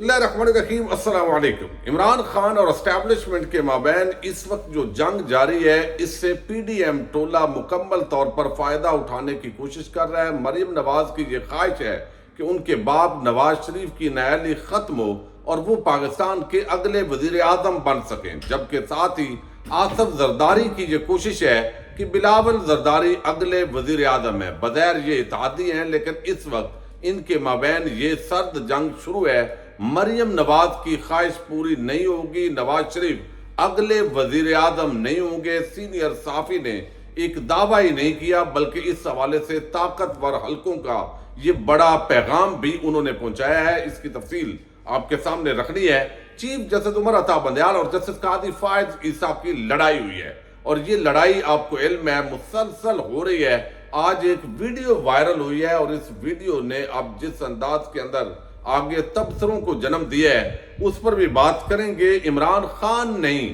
اللہ الرحمن الرحیم السلام علیکم۔ عمران خان اور اسٹیبلشمنٹ کے مابین اس وقت جو جنگ جاری ہے، اس سے پی ڈی ایم ٹولہ مکمل طور پر فائدہ اٹھانے کی کوشش کر رہا ہے۔ مریم نواز کی یہ خواہش ہے کہ ان کے باپ نواز شریف کی نااہلی ختم ہو اور وہ پاکستان کے اگلے وزیر اعظم بن سکیں، جبکہ ساتھ ہی آصف زرداری کی یہ کوشش ہے کہ بلاول زرداری اگلے وزیر اعظم ہیں۔ بظاہر یہ اتحادی ہیں، لیکن اس وقت ان کے مابین یہ سرد جنگ شروع ہے۔ مریم نواز کی خواہش پوری نہیں ہوگی، نواز شریف اگلے وزیر اعظم نہیں ہوں گے۔ سینئر صحافی نے ایک دعویٰ ہی نہیں کیا، بلکہ اس حوالے سے طاقتور حلقوں کا یہ بڑا پیغام بھی انہوں نے پہنچایا ہے۔ اس کی تفصیل آپ کے سامنے رکھنی ہے۔ چیف جسٹس عمر عطا بندیال اور جسٹس قاضی فائز عیسیٰ کی لڑائی ہوئی ہے، اور یہ لڑائی آپ کو علم ہے مسلسل ہو رہی ہے۔ آج ایک ویڈیو وائرل ہوئی ہے، اور اس ویڈیو نے اب جس انداز کے اندر آگے تبصروں کو جنم دیا ہے اس پر بھی بات کریں گے۔ عمران خان نہیں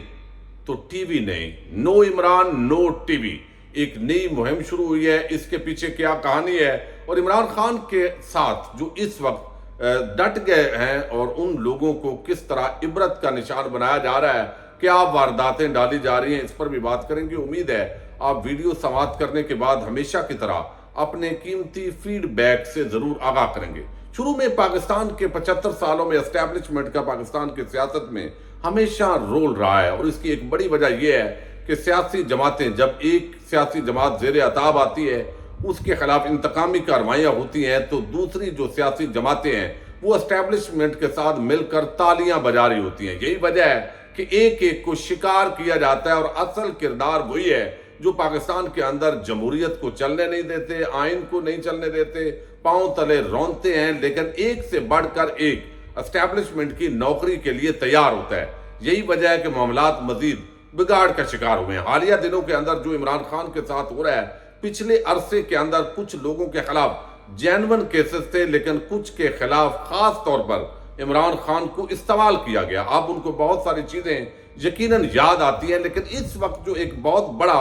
تو ٹی وی نہیں، نو عمران نو ٹی وی، ایک نئی مہم شروع ہوئی ہے۔ اس کے پیچھے کیا کہانی ہے، اور عمران خان کے ساتھ جو اس وقت ڈٹ گئے ہیں اور ان لوگوں کو کس طرح عبرت کا نشان بنایا جا رہا ہے، کیا وارداتیں ڈالی جا رہی ہیں، اس پر بھی بات کریں گے۔ امید ہے آپ ویڈیو سماعت کرنے کے بعد ہمیشہ کی طرح اپنے قیمتی فیڈ بیک سے ضرور آگاہ کریں گے۔ شروع میں پاکستان کے 75 سالوں میں اسٹیبلشمنٹ کا پاکستان کی سیاست میں ہمیشہ رول رہا ہے، اور اس کی ایک بڑی وجہ یہ ہے کہ سیاسی جماعتیں، جب ایک سیاسی جماعت زیر عتاب آتی ہے، اس کے خلاف انتقامی کارروائیاں ہوتی ہیں، تو دوسری جو سیاسی جماعتیں ہیں وہ اسٹیبلشمنٹ کے ساتھ مل کر تالیاں بجا رہی ہوتی ہیں۔ یہی وجہ ہے کہ ایک ایک کو شکار کیا جاتا ہے، اور اصل کردار وہی ہے جو پاکستان کے اندر جمہوریت کو چلنے نہیں دیتے، آئین کو نہیں چلنے دیتے، پاؤں تلے رونتے ہیں، لیکن ایک سے بڑھ کر ایک اسٹیبلشمنٹ کی نوکری کے لیے تیار ہوتا ہے۔ یہی وجہ ہے کہ معاملات مزید بگاڑ کا شکار ہوئے ہیں۔ حالیہ دنوں کے اندر جو عمران خان کے ساتھ ہو رہا ہے، پچھلے عرصے کے اندر کچھ لوگوں کے خلاف جینون کیسز تھے، لیکن کچھ کے خلاف خاص طور پر عمران خان کو استعمال کیا گیا۔ اب ان کو بہت ساری چیزیں یقیناً یاد آتی ہیں، لیکن اس وقت جو ایک بہت بڑا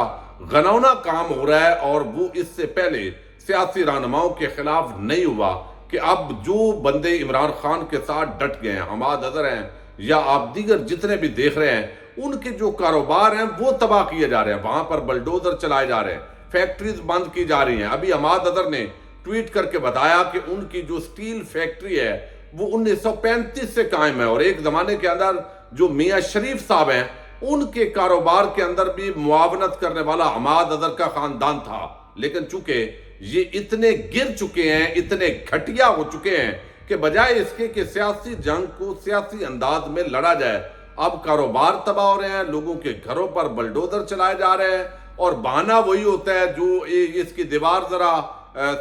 غنونا کام ہو رہا ہے، اور وہ اس سے پہلے سیاسی رہنماؤں کے خلاف نہیں ہوا، کہ اب جو بندے عمران خان کے ساتھ ڈٹ گئے ہیں، حماد اظہر ہیں یا آپ دیگر جتنے بھی دیکھ رہے ہیں، ان کے جو کاروبار ہیں وہ تباہ کیے جا رہے ہیں، وہاں پر بلڈوزر چلائے جا رہے ہیں، فیکٹریز بند کی جا رہی ہیں۔ ابھی حماد اظہر نے ٹویٹ کر کے بتایا کہ ان کی جو سٹیل فیکٹری ہے وہ 1935 سے قائم ہے، اور ایک زمانے کے اندر جو میاں شریف صاحب ہیں ان کے کاروبار کے اندر بھی معاونت کرنے والا حماد اظہر کا خاندان تھا، لیکن چونکہ یہ اتنے گر چکے ہیں، اتنے گھٹیا ہو چکے ہیں کہ بجائے اس کے کہ سیاسی جنگ کو سیاسی انداز میں لڑا جائے، اب کاروبار تباہ ہو رہے ہیں، لوگوں کے گھروں پر بلڈوزر چلائے جا رہے ہیں، اور بہانہ وہی ہوتا ہے جو اس کی دیوار ذرا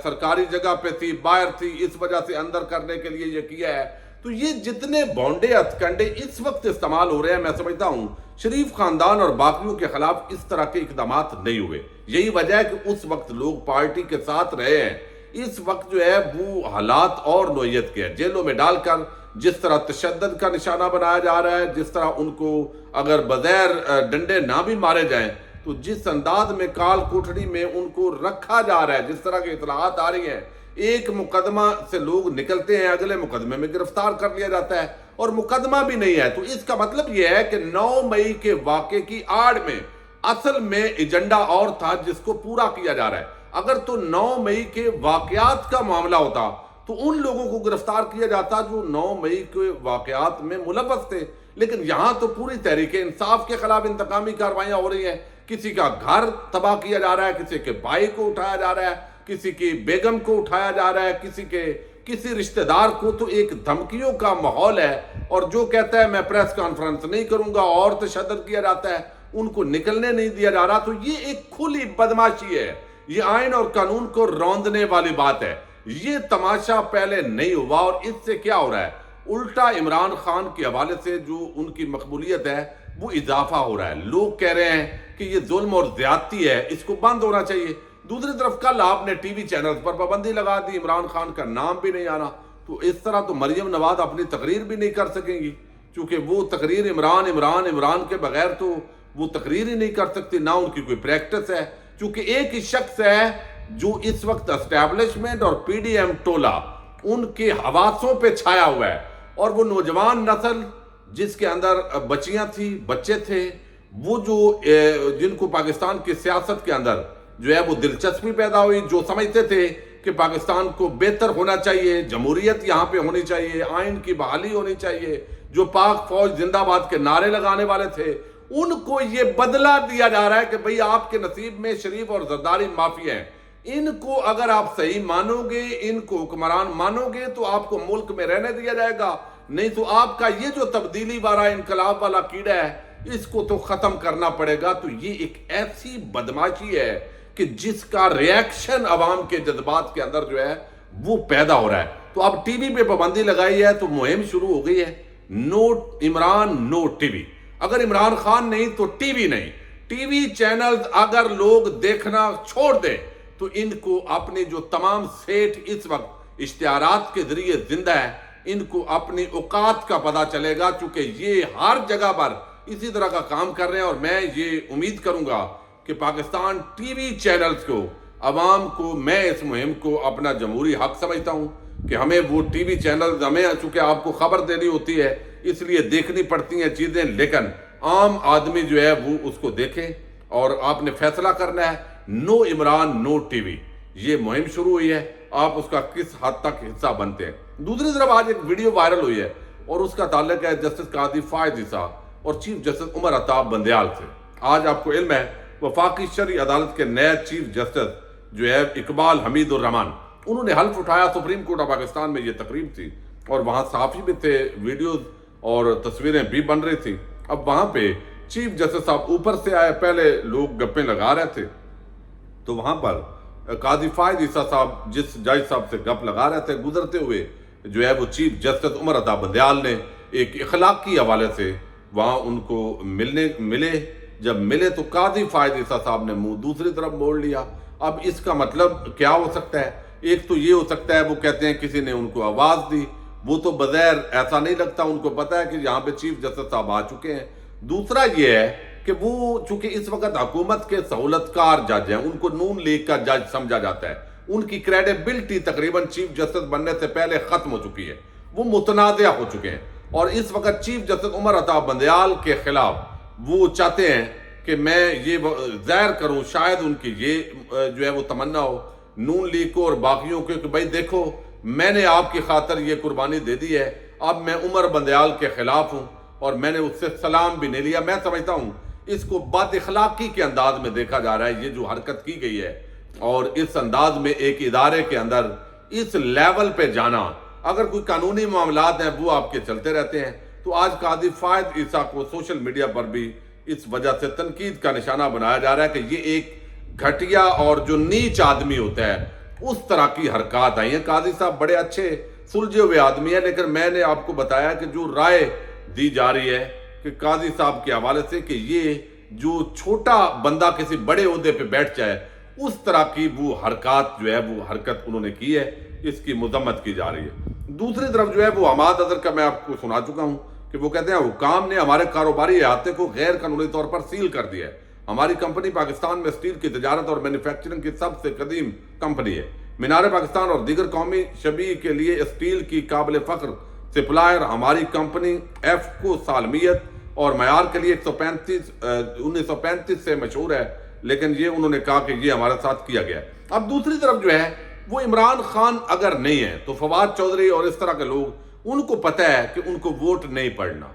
سرکاری جگہ پہ تھی، باہر تھی، اس وجہ سے اندر کرنے کے لیے یہ کیا ہے۔ تو یہ جتنے بونڈے ہتھ کنڈے اس وقت استعمال ہو رہے ہیں، میں سمجھتا ہوں شریف خاندان اور باقیوں کے خلاف اس طرح کے اقدامات نہیں ہوئے۔ یہی وجہ ہے کہ اس وقت لوگ پارٹی کے ساتھ رہے ہیں۔ اس وقت جو ہے وہ حالات اور نوعیت کے ہیں، جیلوں میں ڈال کر جس طرح تشدد کا نشانہ بنایا جا رہا ہے، جس طرح ان کو اگر بغیر ڈنڈے نہ بھی مارے جائیں تو جس انداز میں کال کوٹڑی میں ان کو رکھا جا رہا ہے، جس طرح کی اطلاعات آ رہی ہیں، ایک مقدمہ سے لوگ نکلتے ہیں، اگلے مقدمے میں گرفتار کر لیا جاتا ہے، اور مقدمہ بھی نہیں ہے۔ تو اس کا مطلب یہ ہے کہ 9 مئی کے واقعے کی آڑ میں اصل میں ایجنڈا اور تھا جس کو پورا کیا جا رہا ہے۔ اگر تو 9 مئی کے واقعات کا معاملہ ہوتا تو ان لوگوں کو گرفتار کیا جاتا جو 9 مئی کے واقعات میں ملوث تھے، لیکن یہاں تو پوری تحریک انصاف کے خلاف انتقامی کارروائیاں ہو رہی ہیں۔ کسی کا گھر تباہ کیا جا رہا ہے، کسی کے بھائی کو اٹھایا جا رہا ہے، کسی کی بیگم کو اٹھایا جا رہا ہے، کسی رشتہ دار کو، تو ایک دھمکیوں کا ماحول ہے، اور جو کہتا ہے میں پریس کانفرنس نہیں کروں گا اور تشدد کیا جاتا ہے، ان کو نکلنے نہیں دیا جا رہا۔ تو یہ ایک کھلی بدماشی ہے، یہ آئین اور قانون کو روندنے والی بات ہے۔ یہ تماشا پہلے نہیں ہوا، اور اس سے کیا ہو رہا ہے، الٹا عمران خان کے حوالے سے جو ان کی مقبولیت ہے وہ اضافہ ہو رہا ہے۔ لوگ کہہ رہے ہیں کہ یہ ظلم اور زیادتی ہے، اس کو بند ہونا چاہیے۔ دوسری طرف کل آپ نے ٹی وی چینلز پر پابندی لگا دی، عمران خان کا نام بھی نہیں آنا، تو اس طرح تو مریم نواز اپنی تقریر بھی نہیں کر سکیں گی، چونکہ وہ تقریر عمران کے بغیر تو وہ تقریر ہی نہیں کر سکتی، نہ ان کی کوئی پریکٹس ہے، چونکہ ایک ہی شخص ہے جو اس وقت اسٹیبلشمنٹ اور پی ڈی ایم ٹولہ ان کے حواسوں پہ چھایا ہوا ہے۔ اور وہ نوجوان نسل جس کے اندر بچیاں تھی، بچے تھے، وہ جو جن کو پاکستان کی سیاست کے اندر جو ہے وہ دلچسپی پیدا ہوئی، جو سمجھتے تھے کہ پاکستان کو بہتر ہونا چاہیے، جمہوریت یہاں پہ ہونی چاہیے، آئین کی بحالی ہونی چاہیے، جو پاک فوج زندہ باد کے نعرے لگانے والے تھے، ان کو یہ بدلہ دیا جا رہا ہے کہ بھئی آپ کے نصیب میں شریف اور زرداری مافیا ہیں، ان کو اگر آپ صحیح مانو گے، ان کو حکمران مانو گے تو آپ کو ملک میں رہنے دیا جائے گا، نہیں تو آپ کا یہ جو تبدیلی والا انقلاب والا کیڑا ہے اس کو تو ختم کرنا پڑے گا۔ تو یہ ایک ایسی بدماشی ہے کہ جس کا ریاکشن عوام کے جذبات کے اندر جو ہے وہ پیدا ہو رہا ہے۔ تو اب ٹی وی پہ پابندی لگائی ہے تو مہم شروع ہو گئی ہے، نو عمران نو ٹی وی۔ اگر عمران خان نہیں تو ٹی وی نہیں، ٹی وی چینلز اگر لوگ دیکھنا چھوڑ دیں تو ان کو اپنے جو تمام سیٹ اس وقت اشتہارات کے ذریعے زندہ ہے، ان کو اپنی اوقات کا پتہ چلے گا، چونکہ یہ ہر جگہ پر اسی طرح کا کام کر رہے ہیں۔ اور میں یہ امید کروں گا کہ پاکستان ٹی وی چینلز کو، عوام کو، میں اس مہم کو اپنا جمہوری حق سمجھتا ہوں کہ ہمیں وہ ٹی وی چینلز، ہمیں چونکہ آپ کو خبر دینی ہوتی ہے اس لیے دیکھنی پڑتی ہیں چیزیں، لیکن عام آدمی جو ہے وہ اس کو دیکھیں اور آپ نے فیصلہ کرنا ہے۔ نو عمران نو ٹی وی یہ مہم شروع ہوئی ہے، آپ اس کا کس حد تک حصہ بنتے ہیں۔ دوسری طرف آج ایک ویڈیو وائرل ہوئی ہے اور اس کا تعلق ہے جسٹس قاضی فائز عیسیٰ اور چیف جسٹس عمر عطاب بندیال سے۔ آج آپ کو علم ہے وفاقی شرعی عدالت کے نئے چیف جسٹس جو ہے اقبال حمید الرحمان، انہوں نے حلف اٹھایا۔ سپریم کورٹ آف پاکستان میں یہ تقریب تھی اور وہاں صحافی بھی تھے، ویڈیوز اور تصویریں بھی بن رہی تھی۔ اب وہاں پہ چیف جسٹس صاحب اوپر سے آئے، پہلے لوگ گپیں لگا رہے تھے تو وہاں پر قاضی فائز عیسیٰ صاحب جس جج صاحب سے گپ لگا رہے تھے، گزرتے ہوئے جو ہے وہ چیف جسٹس عمر عطاب بندیال نے ایک اخلاقی حوالے سے وہاں ان کو ملے۔ جب ملے تو قاضی فائز عیسیٰ صاحب نے منہ دوسری طرف موڑ لیا۔ اب اس کا مطلب کیا ہو سکتا ہے؟ ایک تو یہ ہو سکتا ہے وہ کہتے ہیں کسی نے ان کو آواز دی، وہ تو بظاہر ایسا نہیں لگتا، ان کو پتا ہے کہ یہاں پہ چیف جسٹس صاحب آ چکے ہیں۔ دوسرا یہ ہے کہ وہ چونکہ اس وقت حکومت کے سہولت کار جج ہیں، ان کو نون لیگ کا جج سمجھا جاتا ہے، ان کی کریڈیبلٹی تقریباً چیف جسٹس بننے سے پہلے ختم ہو چکی ہے، وہ متنازع ہو چکے ہیں، اور اس وقت چیف جسٹس عمر عطاب بندیال کے خلاف وہ چاہتے ہیں کہ میں یہ ظاہر کروں، شاید ان کی یہ جو ہے وہ تمنا ہو نون لیگ کو اور باقیوں کو کہ بھائی دیکھو میں نے آپ کی خاطر یہ قربانی دے دی ہے، اب میں عمر بندیال کے خلاف ہوں اور میں نے اس سے سلام بھی نہیں لیا۔ میں سمجھتا ہوں اس کو بد اخلاقی کے انداز میں دیکھا جا رہا ہے، یہ جو حرکت کی گئی ہے، اور اس انداز میں ایک ادارے کے اندر اس لیول پہ جانا، اگر کوئی قانونی معاملات ہیں وہ آپ کے چلتے رہتے ہیں۔ تو آج قاضی فائز عیسیٰ کو سوشل میڈیا پر بھی اس وجہ سے تنقید کا نشانہ بنایا جا رہا ہے کہ یہ ایک گھٹیا اور جو نیچ آدمی ہوتا ہے اس طرح کی حرکات آئی ہیں۔ قاضی صاحب بڑے اچھے سلجھے ہوئے آدمی ہیں، لیکن میں نے آپ کو بتایا کہ جو رائے دی جا رہی ہے کہ قاضی صاحب کے حوالے سے کہ یہ جو چھوٹا بندہ کسی بڑے عہدے پہ بیٹھ جائے اس طرح کی وہ حرکات جو ہے وہ حرکت انہوں نے کی ہے، اس کی مذمت کی جا رہی ہے۔ دوسری طرف جو ہے وہ حماد اظہر کا میں آپ کو سنا چکا ہوں کہ وہ کہتے ہیں حکام نے ہمارے کاروباری احاطے کو غیر قانونی طور پر سیل کر دیا ہے، ہماری کمپنی پاکستان میں اسٹیل کی تجارت اور مینوفیکچرنگ کی سب سے قدیم کمپنی ہے، مینار پاکستان اور دیگر قومی شبیہ کے لیے اسٹیل کی قابل فخر سپلائر ہماری کمپنی ایف کو سالمیت اور معیار کے لیے 1935 سے مشہور ہے، لیکن یہ انہوں نے کہا کہ یہ ہمارے ساتھ کیا گیا ہے۔ اب دوسری طرف جو ہے وہ عمران خان اگر نہیں ہے تو فواد چودھری اور اس طرح کے لوگ ان کو پتہ ہے کہ ان کو ووٹ نہیں پڑنا،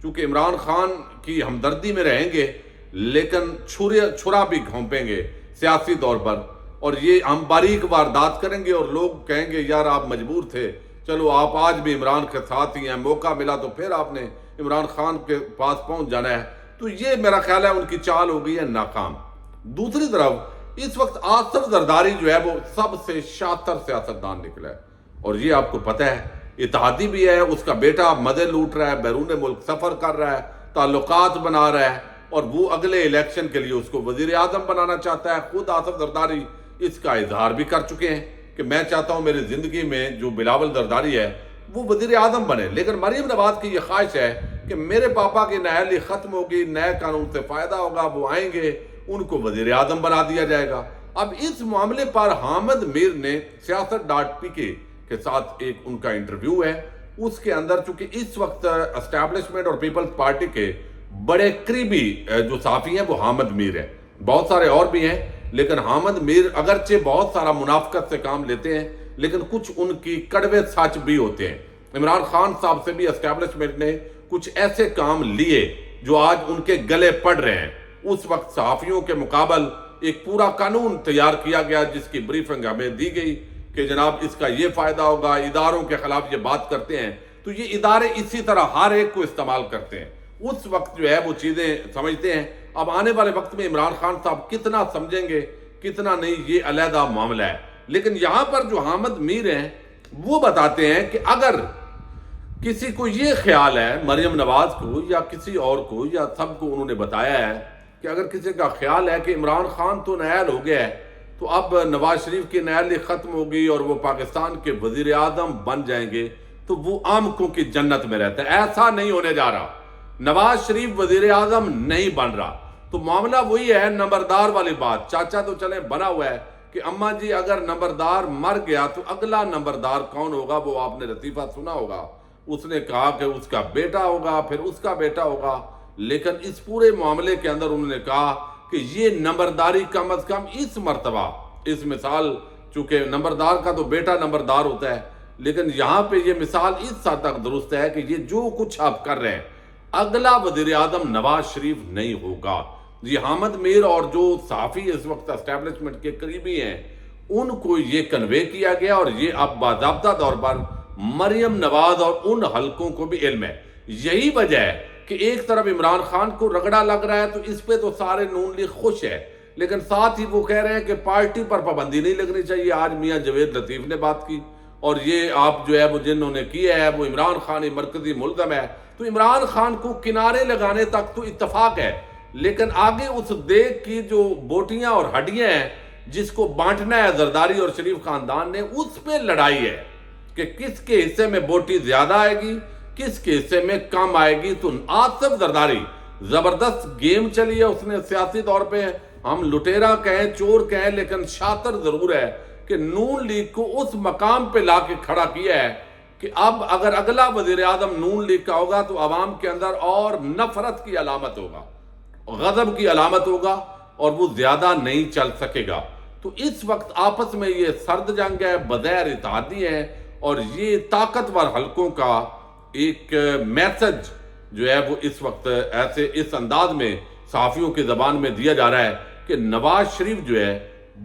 چونکہ عمران خان کی ہمدردی میں رہیں گے لیکن چھرا بھی گھونپیں گے سیاسی طور پر، اور یہ ہم باریک واردات کریں گے اور لوگ کہیں گے یار آپ مجبور تھے، چلو آپ آج بھی عمران کے ساتھ ہی ہیں، موقع ملا تو پھر آپ نے عمران خان کے پاس پہنچ جانا ہے۔ تو یہ میرا خیال ہے ان کی چال ہو گئی ہے ناکام۔ دوسری طرف اس وقت آصف زرداری جو ہے وہ سب سے شاطر سیاستدان نکلا ہے، اور یہ آپ کو پتہ ہے اتحادی بھی ہے، اس کا بیٹا مدد لوٹ رہا ہے، بیرون ملک سفر کر رہا ہے، تعلقات بنا رہا ہے، اور وہ اگلے الیکشن کے لیے اس کو وزیر اعظم بنانا چاہتا ہے۔ خود آصف زرداری اس کا اظہار بھی کر چکے ہیں کہ میں چاہتا ہوں میری زندگی میں جو بلاول زرداری ہے وہ وزیر اعظم بنے، لیکن مریم نواز کی یہ خواہش ہے کہ میرے پاپا کی نااہلی ختم ہوگی، نئے قانون سے فائدہ ہوگا، وہ آئیں گے، ان کو وزیر اعظم بنا دیا جائے گا۔ اب اس معاملے پر حامد میر نے سیاست ڈاٹ پی کے ساتھ ایک ان کا انٹرویو ہے، اس کے اندر چونکہ اس وقت اسٹیبلشمنٹ اور پیپلز پارٹی کے بڑے قریبی جو صحافی ہیں وہ حامد میر ہیں، بہت سارے اور بھی ہیں، لیکن حامد میر اگرچہ بہت سارا منافقت سے کام لیتے ہیں لیکن کچھ ان کی کڑوے سچ بھی ہوتے ہیں۔ عمران خان صاحب سے بھی اسٹیبلشمنٹ نے کچھ ایسے کام لیے جو آج ان کے گلے پڑ رہے ہیں۔ اس وقت صحافیوں کے مقابل ایک پورا قانون تیار کیا گیا جس کی بریفنگ ہمیں دی گئی کہ جناب اس کا یہ فائدہ ہوگا، اداروں کے خلاف یہ بات کرتے ہیں تو یہ ادارے اسی طرح ہر ایک کو استعمال کرتے ہیں۔ اس وقت جو ہے وہ چیزیں سمجھتے ہیں۔ اب آنے والے وقت میں عمران خان صاحب کتنا سمجھیں گے کتنا نہیں یہ علیحدہ معاملہ ہے، لیکن یہاں پر جو حامد میر ہیں وہ بتاتے ہیں کہ اگر کسی کو یہ خیال ہے، مریم نواز کو یا کسی اور کو یا سب کو انہوں نے بتایا ہے کہ اگر کسی کا خیال ہے کہ عمران خان تو نائل ہو گیا ہے تو اب نواز شریف کی نائلی ختم ہوگی اور وہ پاکستان کے وزیر اعظم بن جائیں گے تو وہ آمکوں کی جنت میں رہتا ہے، ایسا نہیں ہونے جا رہا۔ نواز شریف وزیر اعظم نہیں بن رہا تو معاملہ وہی ہے، نمبردار والی بات۔ چاچا تو چلیں بنا ہوا ہے کہ اماں جی اگر نمبردار مر گیا تو اگلا نمبردار کون ہوگا، وہ آپ نے لطیفہ سنا ہوگا، اس نے کہا کہ اس کا بیٹا ہوگا پھر اس کا بیٹا ہوگا، لیکن اس پورے معاملے کے اندر انہوں نے کہا کہ یہ نمبرداری کم از کم اس مرتبہ، اس مثال چونکہ نمبردار کا تو بیٹا نمبردار ہوتا ہے، لیکن یہاں پہ یہ مثال اس حد تک درست ہے کہ یہ جو کچھ آپ کر رہے ہیں اگلا وزیر اعظم نواز شریف نہیں ہوگا۔ یہ حامد میر اور جو صحافی اس وقت اسٹیبلشمنٹ کے قریبی ہیں ان کو یہ کنوے کیا گیا اور یہ اب باضابطہ طور پر مریم نواز اور ان حلقوں کو بھی علم ہے۔ یہی وجہ ہے کہ ایک طرف عمران خان کو رگڑا لگ رہا ہے تو اس پہ تو سارے نون لیگ خوش ہے، لیکن ساتھ ہی وہ کہہ رہے ہیں کہ پارٹی پر پابندی نہیں لگنی چاہیے۔ آج میاں جوید لطیف نے بات کی اور یہ آپ جو ہے وہ جنہوں نے کیا ہے وہ عمران خان مرکزی ملزم ہے، تو عمران خان کو کنارے لگانے تک تو اتفاق ہے، لیکن آگے اس دیگ کی جو بوٹیاں اور ہڈیاں ہیں جس کو بانٹنا ہے زرداری اور شریف خاندان نے، اس پہ لڑائی ہے کہ کس کے حصے میں بوٹی زیادہ آئے گی کس کے حصے میں کم آئے گی۔ تو آصف زرداری زبردست گیم چلی ہے اس نے سیاسی طور پہ، ہم لٹیرا کہیں چور کہیں لیکن شاطر ضرور ہے کہ نون لیگ کو اس مقام پہ لا کے کھڑا کیا ہے کہ اب اگر اگلا وزیر اعظم نون لیگ کا ہوگا تو عوام کے اندر اور نفرت کی علامت ہوگا، غضب کی علامت ہوگا اور وہ زیادہ نہیں چل سکے گا۔ تو اس وقت آپس میں یہ سرد جنگ ہے، بغیر اتحادی ہے، اور یہ طاقتور حلقوں کا ایک میسج جو ہے وہ اس وقت ایسے اس انداز میں صحافیوں کی زبان میں دیا جا رہا ہے کہ نواز شریف جو ہے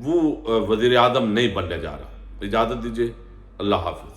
وہ وزیر اعظم نہیں بننے جا رہا۔ اجازت دیجیے، اللہ حافظ۔